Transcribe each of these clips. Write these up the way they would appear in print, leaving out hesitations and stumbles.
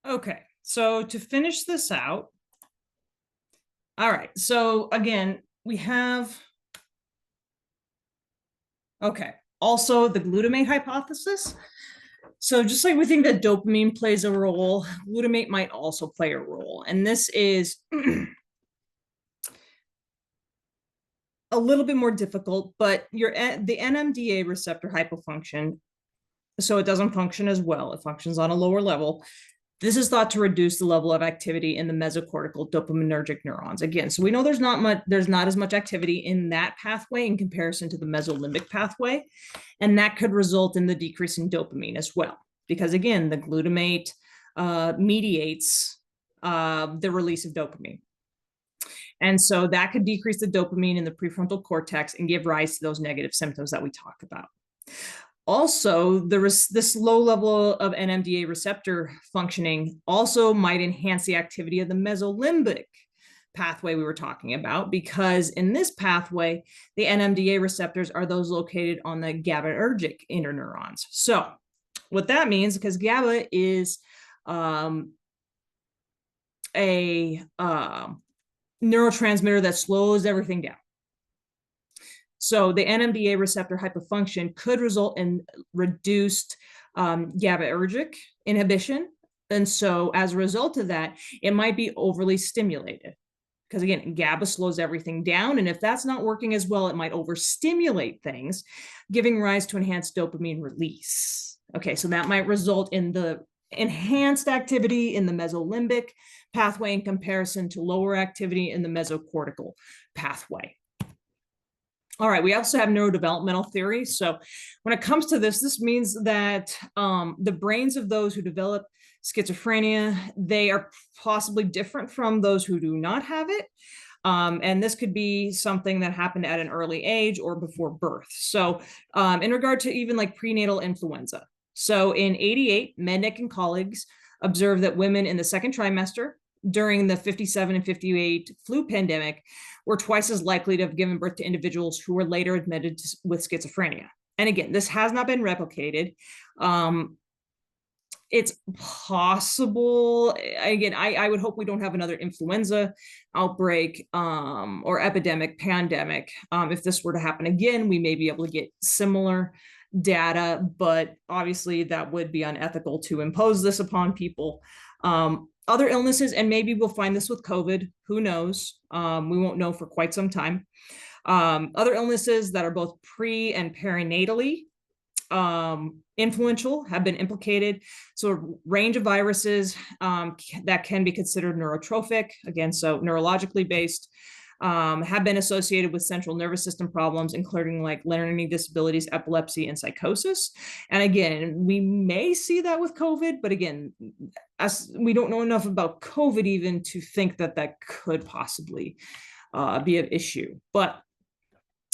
Okay, so to finish this out, all right, so again, we have, okay, also the glutamate hypothesis. So just like we think that dopamine plays a role, glutamate might also play a role. And this is a little bit more difficult, but the NMDA receptor hypofunction, so it doesn't function as well. It functions on a lower level. This is thought to reduce the level of activity in the mesocortical dopaminergic neurons. Again, so we know there's not as much activity in that pathway in comparison to the mesolimbic pathway, and that could result in the decrease in dopamine as well. Because again, the glutamate mediates the release of dopamine. And so that could decrease the dopamine in the prefrontal cortex and give rise to those negative symptoms that we talk about. Also, this low level of NMDA receptor functioning also might enhance the activity of the mesolimbic pathway we were talking about, because in this pathway, the NMDA receptors are those located on the GABAergic interneurons. So what that means, because GABA is a neurotransmitter that slows everything down. So the NMDA receptor hypofunction could result in reduced GABAergic inhibition. And so as a result of that, it might be overly stimulated. Because again, GABA slows everything down. And if that's not working as well, it might overstimulate things, giving rise to enhanced dopamine release. Okay, so that might result in the enhanced activity in the mesolimbic pathway in comparison to lower activity in the mesocortical pathway. All right, we also have neurodevelopmental theory. So when it comes to this means that the brains of those who develop schizophrenia, they are possibly different from those who do not have it. And this could be something that happened at an early age or before birth. So in regard to even like prenatal influenza. So in 88, Mednick and colleagues observed that women in the second trimester during the 57 and 58 flu pandemic were twice as likely to have given birth to individuals who were later admitted with schizophrenia. And again, this has not been replicated. It's possible. Again, I would hope we don't have another influenza outbreak or epidemic, pandemic. If this were to happen again, we may be able to get similar data, but obviously that would be unethical to impose this upon people. Other illnesses, and maybe we'll find this with COVID, who knows? We won't know for quite some time. Other illnesses that are both pre and perinatally influential have been implicated. So a range of viruses that can be considered neurotrophic, again, so neurologically based, have been associated with central nervous system problems, including like learning disabilities, epilepsy, and psychosis. And again, we may see that with COVID, but again, as we don't know enough about COVID even to think that that could possibly be an issue. But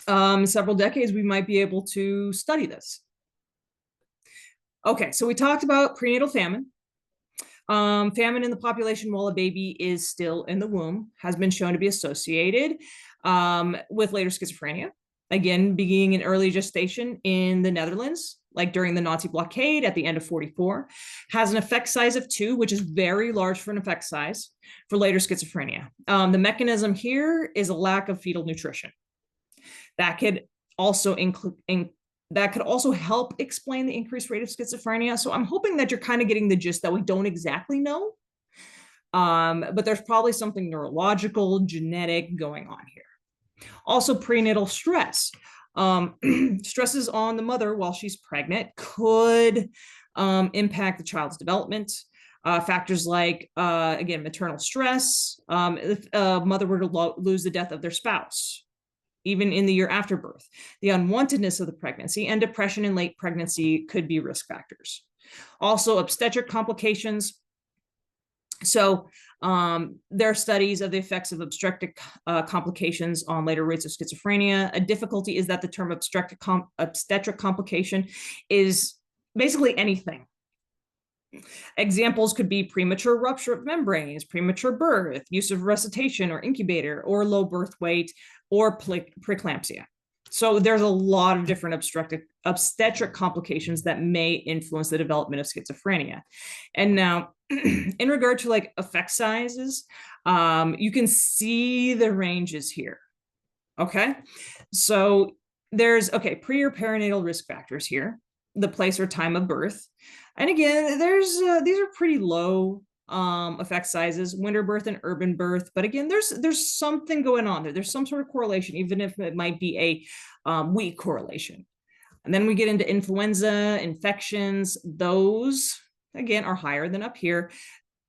several decades, we might be able to study this. Okay, so we talked about prenatal famine. Famine in the population while a baby is still in the womb has been shown to be associated with later schizophrenia. Again, beginning in early gestation in the Netherlands, like during the Nazi blockade at the end of 44, has an effect size of 2, which is very large for an effect size for later schizophrenia. The mechanism here is a lack of fetal nutrition. That could also help explain the increased rate of schizophrenia. So I'm hoping that you're kind of getting the gist that we don't exactly know, but there's probably something neurological, genetic going on here. Also, prenatal stress. Stresses on the mother while she's pregnant could impact the child's development. Factors like, again, maternal stress, if a mother were to lose the death of their spouse, even in the year after birth. The unwantedness of the pregnancy and depression in late pregnancy could be risk factors. Also, obstetric complications. So there are studies of the effects of obstetric complications on later rates of schizophrenia. A difficulty is that the term obstetric complication is basically anything. Examples could be premature rupture of membranes, premature birth, use of resuscitation or incubator, or low birth weight, or preeclampsia. So there's a lot of different obstetric complications that may influence the development of schizophrenia. And now, in regard to like effect sizes, you can see the ranges here. Okay, so there's pre or perinatal risk factors here, the place or time of birth, and again, there's these are pretty low effect sizes, winter birth and urban birth. But again, there's something going on there. There's some sort of correlation, even if it might be a weak correlation. And then we get into influenza, infections. Those, again, are higher than up here.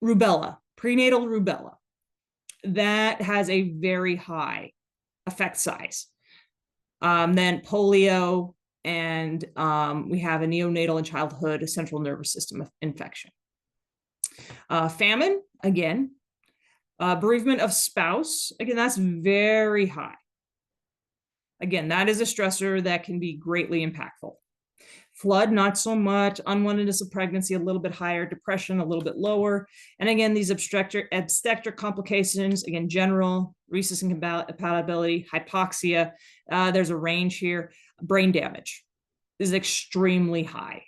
Rubella, prenatal rubella, that has a very high effect size. Then polio, and we have a neonatal and childhood central nervous system infection. Famine, again. Bereavement of spouse, again, that's very high. Again, that is a stressor that can be greatly impactful. Flood, not so much. Unwantedness of pregnancy, a little bit higher. Depression, a little bit lower. And again, these obstetric complications, again, general, rhesus incompatibility, hypoxia. There's a range here. Brain damage is extremely high.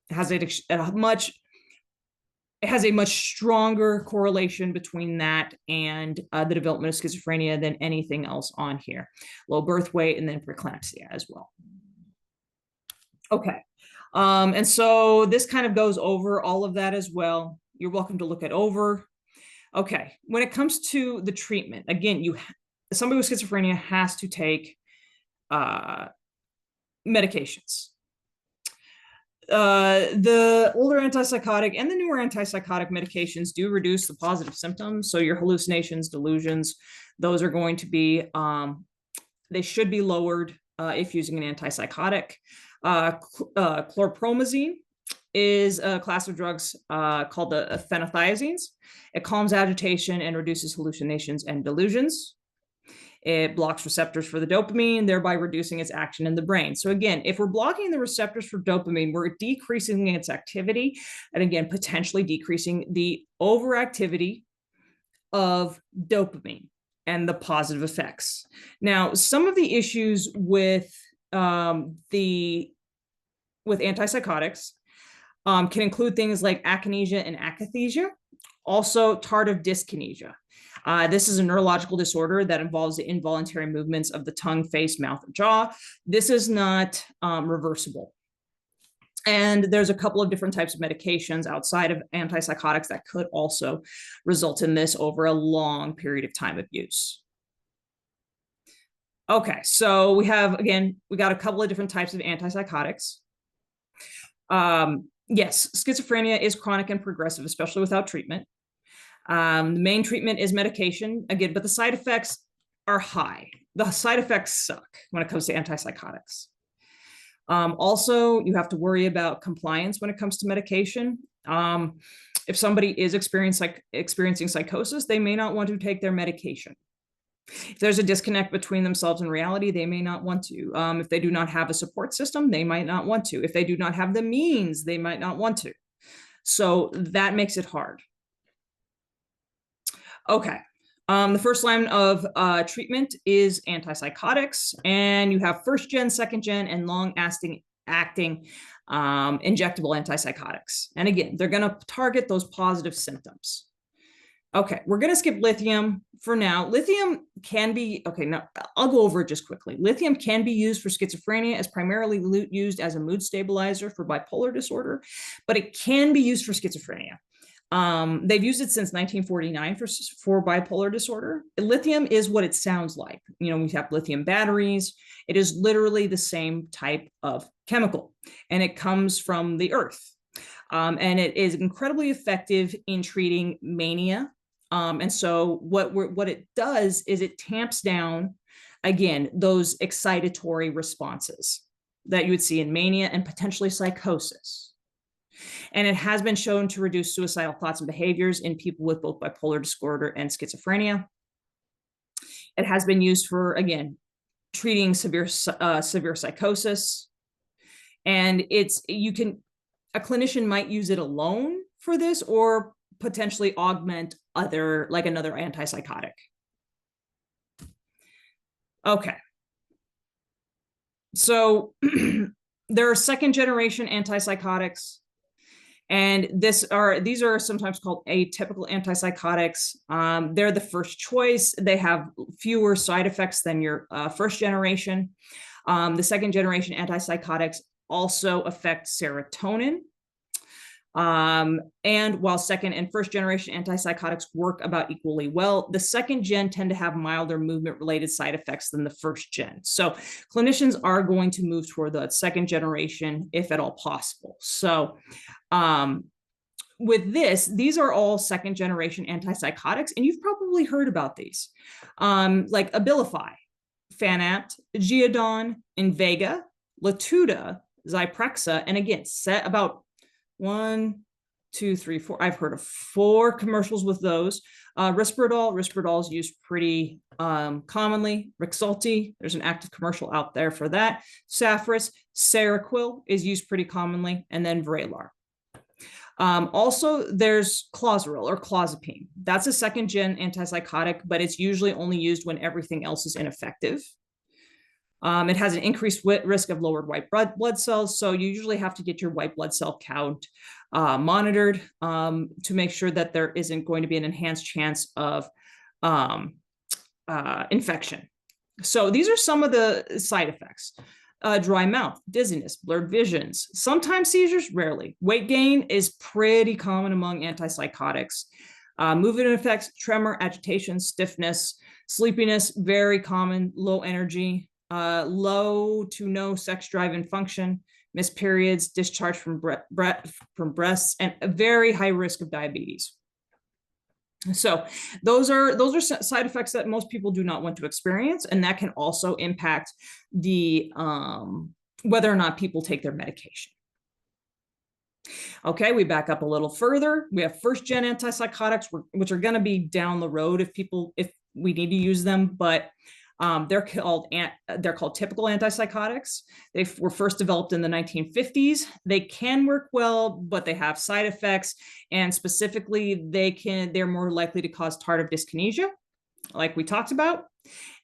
It has a much stronger correlation between that and the development of schizophrenia than anything else on here. Low birth weight and then preeclampsia as well. Okay, and so this kind of goes over all of that as well. You're welcome to look it over. Okay, when it comes to the treatment, again, somebody with schizophrenia has to take medications. The older antipsychotic and the newer antipsychotic medications do reduce the positive symptoms. So your hallucinations, delusions, those are going to be, they should be lowered if using an antipsychotic. Chlorpromazine is a class of drugs called the phenothiazines. It calms agitation and reduces hallucinations and delusions. It blocks receptors for the dopamine, thereby reducing its action in the brain. So again, if we're blocking the receptors for dopamine, we're decreasing its activity, and again, potentially decreasing the overactivity of dopamine and the positive effects. Now, some of the issues with antipsychotics can include things like akinesia and akathisia, also tardive dyskinesia. This is a neurological disorder that involves the involuntary movements of the tongue, face, mouth, or jaw. This is not reversible. And there's a couple of different types of medications outside of antipsychotics that could also result in this over a long period of time of use. Okay, so we got a couple of different types of antipsychotics. Yes, schizophrenia is chronic and progressive, especially without treatment. The main treatment is medication, again, but the side effects are high. The side effects suck when it comes to antipsychotics. Also, you have to worry about compliance when it comes to medication. If somebody is experiencing psychosis, they may not want to take their medication. If there's a disconnect between themselves and reality, they may not want to. If they do not have a support system, they might not want to. If they do not have the means, they might not want to. So that makes it hard. Okay, the first line of treatment is antipsychotics, and you have first gen, second gen, and long acting injectable antipsychotics. And again, they're going to target those positive symptoms. Okay, we're going to skip lithium for now. Lithium can be, now I'll go over it just quickly. Lithium can be used for schizophrenia as primarily used as a mood stabilizer for bipolar disorder, but it can be used for schizophrenia. They've used it since 1949 for bipolar disorder. Lithium is what it sounds like. You know, we have lithium batteries. It is literally the same type of chemical, and it comes from the earth. And it is incredibly effective in treating mania. And so what it does is it tamps down, again, those excitatory responses that you would see in mania and potentially psychosis. And it has been shown to reduce suicidal thoughts and behaviors in people with both bipolar disorder and schizophrenia. It has been used for, again, treating severe psychosis. And a clinician might use it alone for this or potentially augment another antipsychotic. Okay. So there are second generation antipsychotics, and these are sometimes called atypical antipsychotics. They're the first choice. They have fewer side effects than your first generation. The second generation antipsychotics also affect serotonin. And while second and first generation antipsychotics work about equally well, the second gen tend to have milder movement related side effects than the first gen. So clinicians are going to move toward the second generation if at all possible. So with these are all second generation antipsychotics, and you've probably heard about these, like Abilify, Fanapt, Geodon, Invega, Latuda, Zyprexa, and again, set about 1, 2, 3, 4. I've heard of 4 commercials with those. Risperdal is used pretty commonly. Rexulti, there's an active commercial out there for that. Saffris, Seroquel is used pretty commonly, and then Vraylar. Also, there's Clozaril or clozapine. That's a second gen antipsychotic, but it's usually only used when everything else is ineffective. It has an increased risk of lowered white blood cells, so you usually have to get your white blood cell count monitored to make sure that there isn't going to be an enhanced chance of infection. So these are some of the side effects. Dry mouth, dizziness, blurred visions, sometimes seizures, rarely. Weight gain is pretty common among antipsychotics. Movement effects, tremor, agitation, stiffness, sleepiness, very common, low energy, low to no sex drive and function, missed periods, discharge from breasts, and a very high risk of diabetes. So those are side effects that most people do not want to experience, and that can also impact the whether or not people take their medication. Okay, we back up a little further. We have first gen antipsychotics, which are going to be down the road if we need to use them, but they're called typical antipsychotics. They were first developed in the 1950s. They can work well, but they have side effects, and specifically, they're more likely to cause tardive dyskinesia, like we talked about.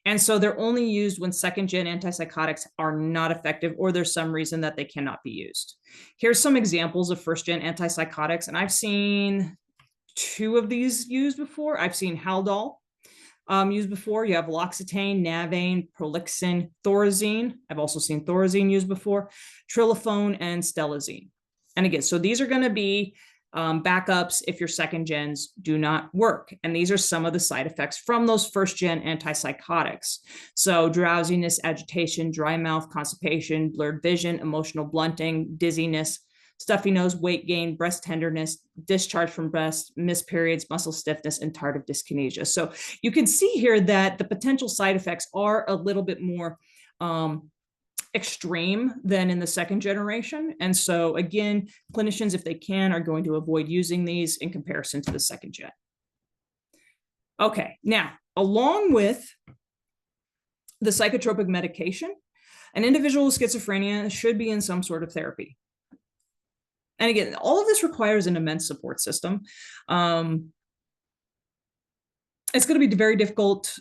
And so they're only used when second gen antipsychotics are not effective, or there's some reason that they cannot be used. Here's some examples of first gen antipsychotics, and I've seen 2 of these used before. I've seen Haldol used before. You have L'Occitane, Navane, Prolixin, Thorazine. I've also seen Thorazine used before, Trilofone, and Stelazine. And again, so these are going to be backups if your second gens do not work. And these are some of the side effects from those first gen antipsychotics. So drowsiness, agitation, dry mouth, constipation, blurred vision, emotional blunting, dizziness, stuffy nose, weight gain, breast tenderness, discharge from breast, missed periods, muscle stiffness, and tardive dyskinesia. So you can see here that the potential side effects are a little bit more extreme than in the second generation. And so again, clinicians, if they can, are going to avoid using these in comparison to the second gen. Okay, now, along with the psychotropic medication, an individual with schizophrenia should be in some sort of therapy. And again, all of this requires an immense support system. It's going to be very difficult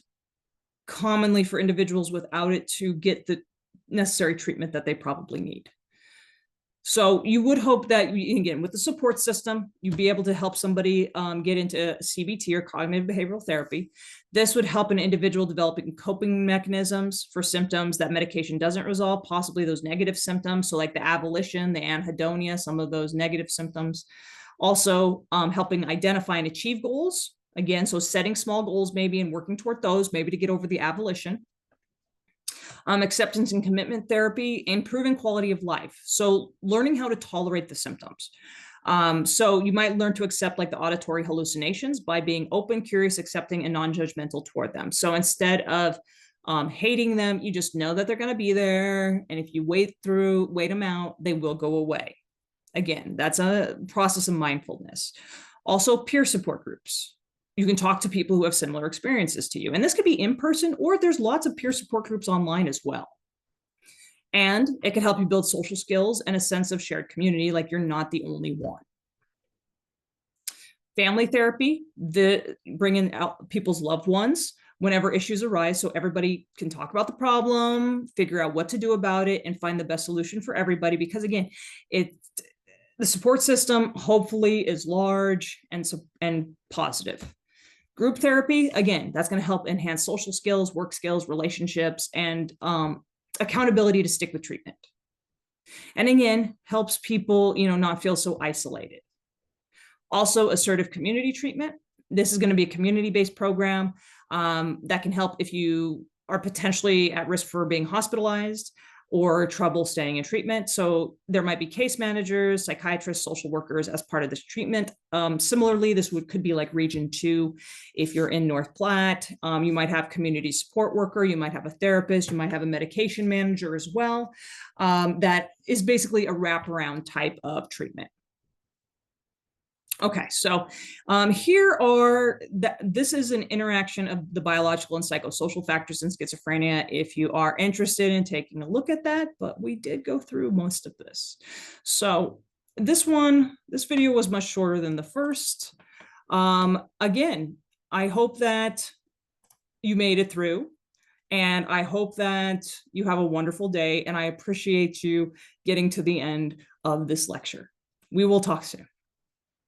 commonly for individuals without it to get the necessary treatment that they probably need. So you would hope that, again, with the support system, you'd be able to help somebody get into CBT or cognitive behavioral therapy. This would help an individual developing coping mechanisms for symptoms that medication doesn't resolve, possibly those negative symptoms. So like the avolition, the anhedonia, some of those negative symptoms. Also helping identify and achieve goals. Again, so setting small goals maybe and working toward those, maybe to get over the avolition. Acceptance and commitment therapy, improving quality of life. So learning how to tolerate the symptoms. So you might learn to accept like the auditory hallucinations by being open, curious, accepting, and non-judgmental toward them. So instead of hating them, you just know that they're going to be there. And if you wait them out, they will go away. Again, that's a process of mindfulness. Also, peer support groups. You can talk to people who have similar experiences to you. And this could be in person, or there's lots of peer support groups online as well. And it can help you build social skills and a sense of shared community, like you're not the only one. Family therapy, bringing out people's loved ones. whenever issues arise, so everybody can talk about the problem, figure out what to do about it, and find the best solution for everybody. Because again, the support system hopefully is large and positive. Group therapy, again, that's going to help enhance social skills, work skills, relationships, and accountability to stick with treatment. And again, helps people, not feel so isolated. Also, assertive community treatment. This is going to be a community-based program that can help if you are potentially at risk for being hospitalized or trouble staying in treatment. So there might be case managers, psychiatrists, social workers as part of this treatment. Similarly, this could be like Region 2. If you're in North Platte, you might have community support worker, you might have a therapist, you might have a medication manager as well. That is basically a wraparound type of treatment. Okay, so this is an interaction of the biological and psychosocial factors in schizophrenia if you are interested in taking a look at that, but we did go through most of this. So this video was much shorter than the first. Again, I hope that you made it through, and I hope that you have a wonderful day, and I appreciate you getting to the end of this lecture. We will talk soon.